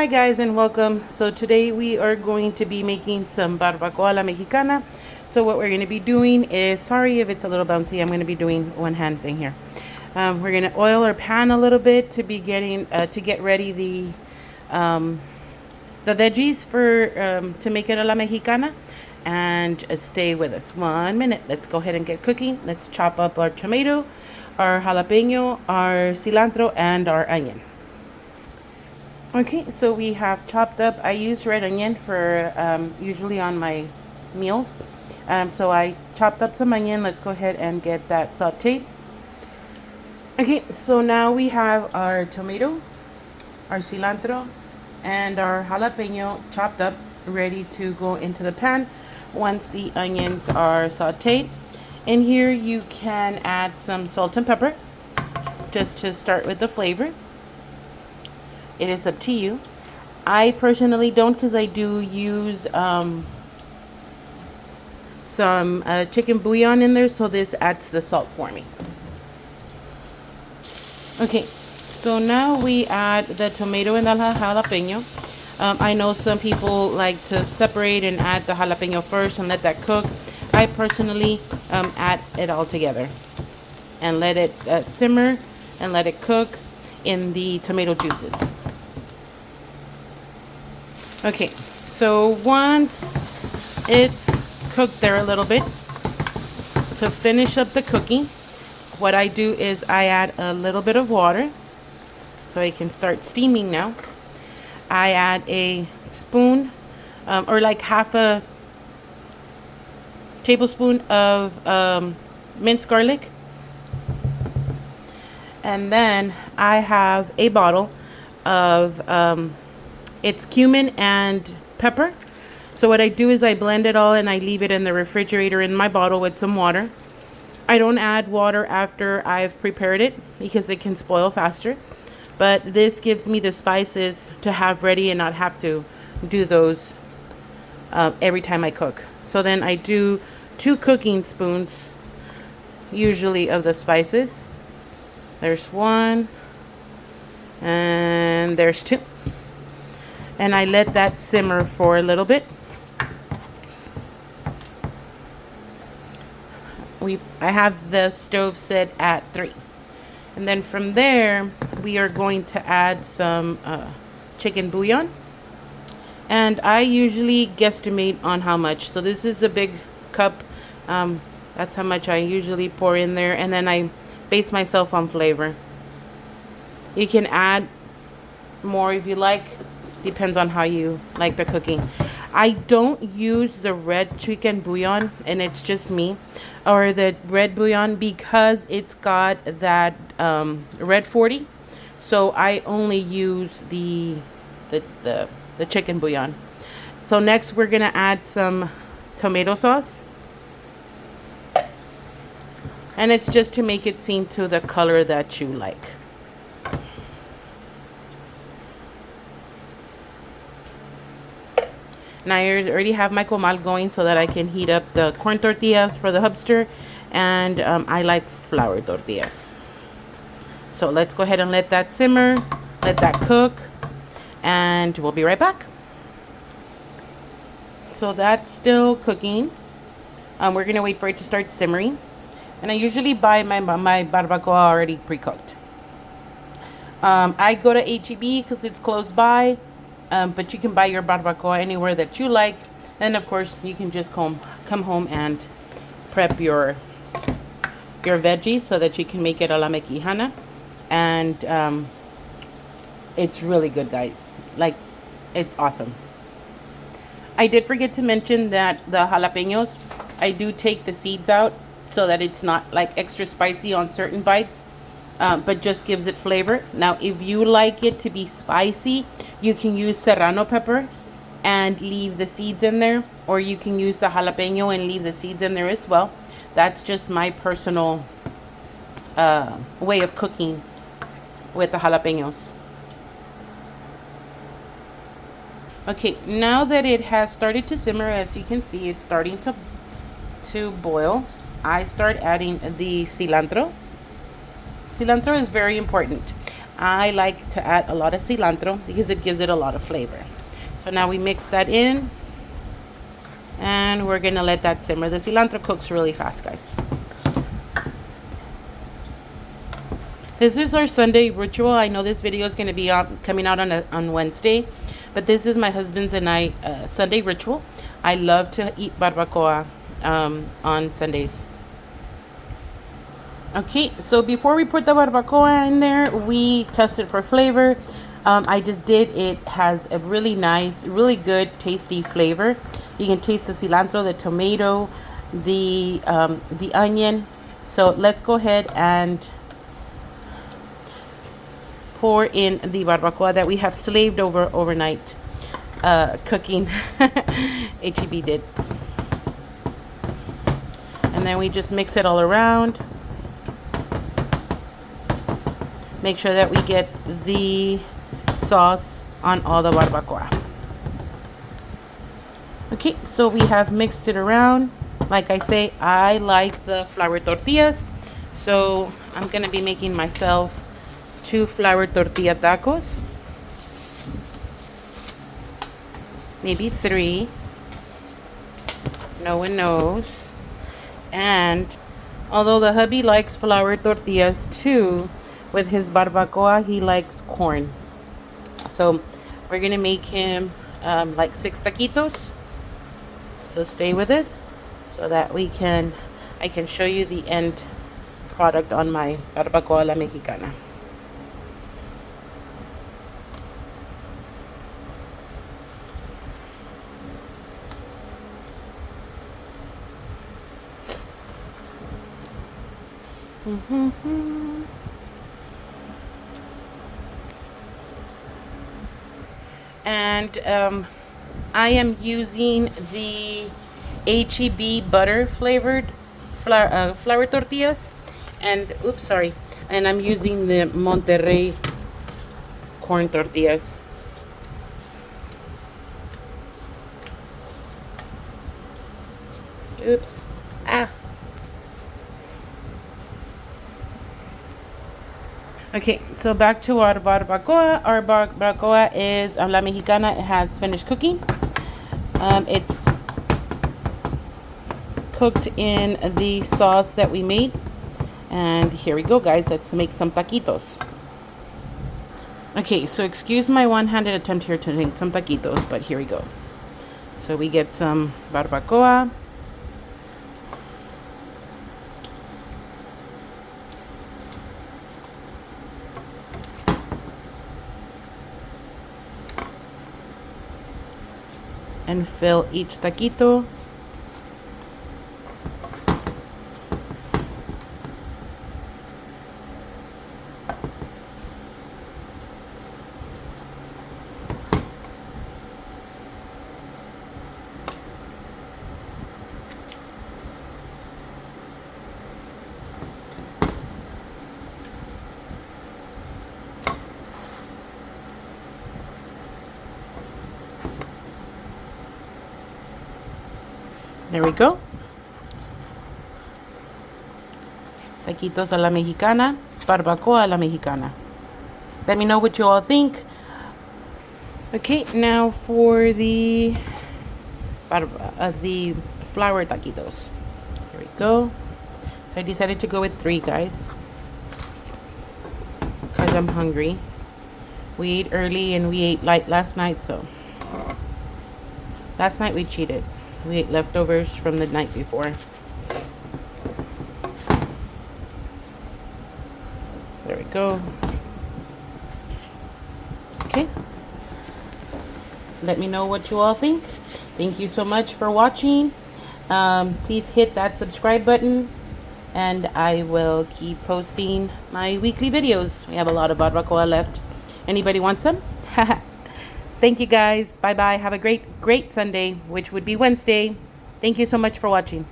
Hi guys and welcome. So today we are going to be making some barbacoa a la mexicana. So what we're going to be doing is, sorry if it's a little bouncy, I'm going to be doing one hand thing here. We're going to oil our pan a little bit to be getting to get ready the veggies for to make it a la mexicana, and stay with us 1 minute. Let's go ahead and get cooking. Let's chop up our tomato, our jalapeno, our cilantro, and our onion. Okay, so we have chopped up. I use red onion for usually on my meals. So I chopped up some onion. Let's go ahead and get that sauteed. Okay, so now we have our tomato, our cilantro, and our jalapeno chopped up, ready to go into the pan once the onions are sauteed. In here you can add some salt and pepper just to start with the flavor. It is up to you. I personally don't, because I do use some chicken bouillon in there, so this adds the salt for me. Okay, so now we add the tomato and the jalapeno. I know some people like to separate and add the jalapeno first and let that cook. I personally add it all together and let it simmer and let it cook in the tomato juices. Okay, so once it's cooked there a little bit, to finish up the cooking, what I do is I add a little bit of water so I can start steaming now. I add a spoon or like half a tablespoon of minced garlic, and then I have a bottle of it's cumin and pepper. So what I do is I blend it all and I leave it in the refrigerator in my bottle with some water. I don't add water after I've prepared it because it can spoil faster. But this gives me the spices to have ready and not have to do those every time I cook. So then I do 2 cooking spoons usually of the spices. There's 1 and there's 2. And I let that simmer for a little bit. I have the stove set at 3. And then from there, we are going to add some chicken bouillon. And I usually guesstimate on how much. So this is a big cup. That's how much I usually pour in there. And then I base myself on flavor. You can add more if you like. Depends on how you like the cooking. I don't use the red chicken bouillon, and it's just me, or the red bouillon, because it's got that red 40. So I only use the chicken bouillon. So next we're gonna add some tomato sauce, and it's just to make it seem to the color that you like. And I already have my comal going so that I can heat up the corn tortillas for the hubster. And I like flour tortillas. So let's go ahead and let that simmer. Let that cook. And we'll be right back. So that's still cooking. We're going to wait for it to start simmering. And I usually buy my barbacoa already pre-cooked. I go to H-E-B because it's close by. But you can buy your barbacoa anywhere that you like. And of course, you can just come home and prep your veggies so that you can make it a la mexicana. And it's really good, guys. Like, it's awesome. I did forget to mention that the jalapenos, I do take the seeds out so that it's not like extra spicy on certain bites. But just gives it flavor. Now, if you like it to be spicy, you can use serrano peppers and leave the seeds in there. Or you can use the jalapeno and leave the seeds in there as well. That's just my personal way of cooking with the jalapenos. Okay, now that it has started to simmer, as you can see, it's starting to boil. I start adding the cilantro. Cilantro is very important. I like to add a lot of cilantro because it gives it a lot of flavor. So now we mix that in, and we're gonna let that simmer. The cilantro cooks really fast, guys. This is our Sunday ritual. I know this video is gonna be coming out on Wednesday, but this is my husband's and I Sunday ritual. I love to eat barbacoa on Sundays. Okay, so before we put the barbacoa in there, we test it for flavor. I just did. It has a really nice, really good, tasty flavor. You can taste the cilantro, the tomato, the onion. So let's go ahead and pour in the barbacoa that we have slaved over overnight cooking. HEB did. And then we just mix it all around. Make sure that we get the sauce on all the barbacoa. Okay, so we have mixed it around. Like I say, I like the flour tortillas, so I'm gonna be making myself 2 flour tortilla tacos, maybe 3, no one knows. And although the hubby likes flour tortillas too, with his barbacoa he likes corn, so we're gonna make him like 6 taquitos. So stay with us so that I can show you the end product on my barbacoa a la mexicana. And I am using the HEB butter flavored flour tortillas, and and I'm using the Monterrey corn tortillas. Oops. Okay, so back to our barbacoa. Our barbacoa is la mexicana. It has finished cooking. It's cooked in the sauce that we made. And here we go, guys. Let's make some taquitos. Okay, so excuse my one-handed attempt here to make some taquitos, but here we go. So we get some barbacoa. And fill each taquito. There we go. Taquitos a la mexicana, barbacoa a la mexicana. Let me know what you all think. Okay, now for the flour taquitos. Here we go. So I decided to go with 3, guys, because I'm hungry. We ate early and we ate light last night, so last night we cheated. We ate leftovers from the night before. There we go. Okay. Let me know what you all think. Thank you so much for watching. Please hit that subscribe button, and I will keep posting my weekly videos. We have a lot of barbacoa left. Anybody want some? Thank you, guys. Bye bye. Have a great Sunday, which would be Wednesday. Thank you so much for watching.